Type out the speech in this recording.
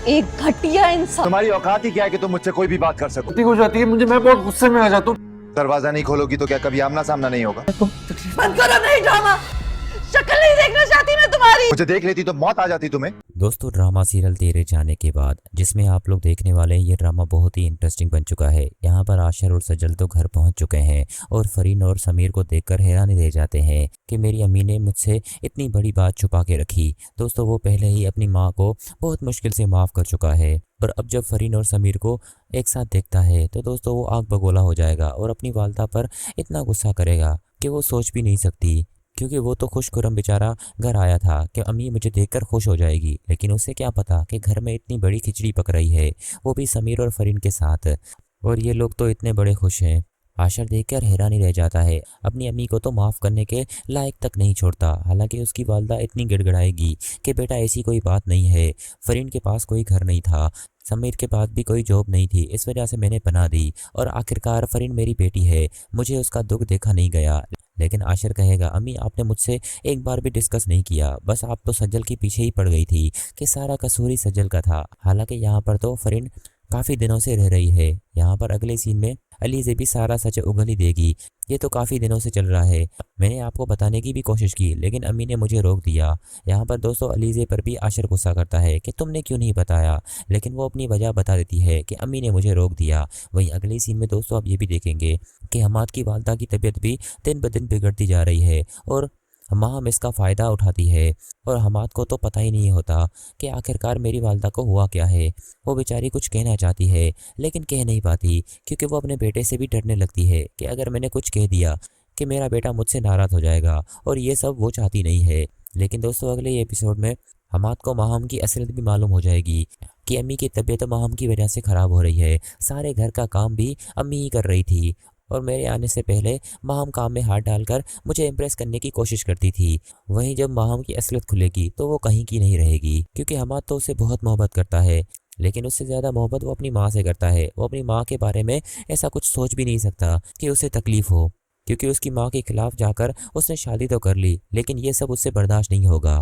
एक घटिया इंसान। तुम्हारी औकात ही क्या है कि तुम मुझसे कोई भी बात कर सको? गलती हो जाती है मुझे, मैं बहुत गुस्से में आ जाता हूँ। दरवाजा नहीं खोलोगी तो क्या कभी आमना सामना नहीं होगा? बंद करो, नहीं ड्रामा। शक्ल नहीं देखना चाहती मैं तुम्हारी। मुझे देख लेती तो मौत आ जाती तुम्हें। दोस्तों, ड्रामा सीरियल तेरे जाने के बाद जिसमें आप लोग देखने वाले हैं, ये ड्रामा बहुत ही इंटरेस्टिंग बन चुका है। यहाँ पर आशर और सजल तो घर पहुंच चुके हैं और फरीन और समीर को देखकर हैरानी रह जाते हैं कि मेरी अम्मी ने मुझसे इतनी बड़ी बात छुपा के रखी। दोस्तों, वो पहले ही अपनी माँ को बहुत मुश्किल से माफ़ कर चुका है और अब जब फरीन और समीर को एक साथ देखता है तो दोस्तों वो आग बगोला हो जाएगा और अपनी वालदा पर इतना गुस्सा करेगा कि वो सोच भी नहीं सकती, क्योंकि वो तो खुशखुरम बेचारा घर आया था कि अम्मी मुझे देखकर खुश हो जाएगी, लेकिन उसे क्या पता कि घर में इतनी बड़ी खिचड़ी पक रही है, वो भी समीर और फरीन के साथ, और ये लोग तो इतने बड़े खुश हैं। आशर देखकर हैरानी रह जाता है, अपनी अम्मी को तो माफ़ करने के लायक तक नहीं छोड़ता। हालांकि उसकी वालदा इतनी गिड़गिड़ाएगी कि बेटा ऐसी कोई बात नहीं है, फरीन के पास कोई घर नहीं था, समीर के पास भी कोई जॉब नहीं थी, इस वजह से मैंने बना दी और आखिरकार फरीन मेरी बेटी है, मुझे उसका दुख देखा नहीं गया। लेकिन आशर कहेगा, अम्मी आपने मुझसे एक बार भी डिस्कस नहीं किया, बस आप तो सज्जल के पीछे ही पड़ गई थी कि सारा कसूर ही सज्जल का था। हालांकि यहाँ पर तो फरीन काफ़ी दिनों से रह रही है। यहाँ पर अगले सीन में अलीज़े भी सारा सच उगल ही देगी। ये तो काफ़ी दिनों से चल रहा है, मैंने आपको बताने की भी कोशिश की लेकिन अम्मी ने मुझे रोक दिया। यहाँ पर दोस्तों अलीज़े पर भी आशर गुस्सा करता है कि तुमने क्यों नहीं बताया, लेकिन वो अपनी वजह बता देती है कि अम्मी ने मुझे रोक दिया। वहीं अगले सीन में दोस्तों आप ये भी देखेंगे कि हमाद की वालदा की तबीयत भी दिन ब दिन बिगड़ती जा रही है और माँ इसका फ़ायदा उठाती है और हमाद को तो पता ही नहीं होता कि आखिरकार मेरी वालदा को हुआ क्या है। वो बेचारी कुछ कहना चाहती है लेकिन कह नहीं पाती, क्योंकि वो अपने बेटे से भी डरने लगती है कि अगर मैंने कुछ कह दिया कि मेरा बेटा मुझसे नाराज़ हो जाएगा, और ये सब वो चाहती नहीं है। लेकिन दोस्तों अगले एपिसोड में हमाद को माहम की असलियत भी मालूम हो जाएगी कि अम्मी की तबीयत माहम की वजह से ख़राब हो रही है, सारे घर का काम भी अम्मी ही कर रही थी और मेरे आने से पहले माहम काम में हाथ डालकर मुझे इम्प्रेस करने की कोशिश करती थी। वहीं जब माहम की असलियत खुलेगी तो वो कहीं की नहीं रहेगी, क्योंकि हमाद तो उसे बहुत मोहब्बत करता है, लेकिन उससे ज़्यादा मोहब्बत वो अपनी माँ से करता है। वो अपनी माँ के बारे में ऐसा कुछ सोच भी नहीं सकता कि उसे तकलीफ़ हो, क्योंकि उसकी माँ के खिलाफ जाकर उसने शादी तो कर ली, लेकिन ये सब उससे बर्दाश्त नहीं होगा।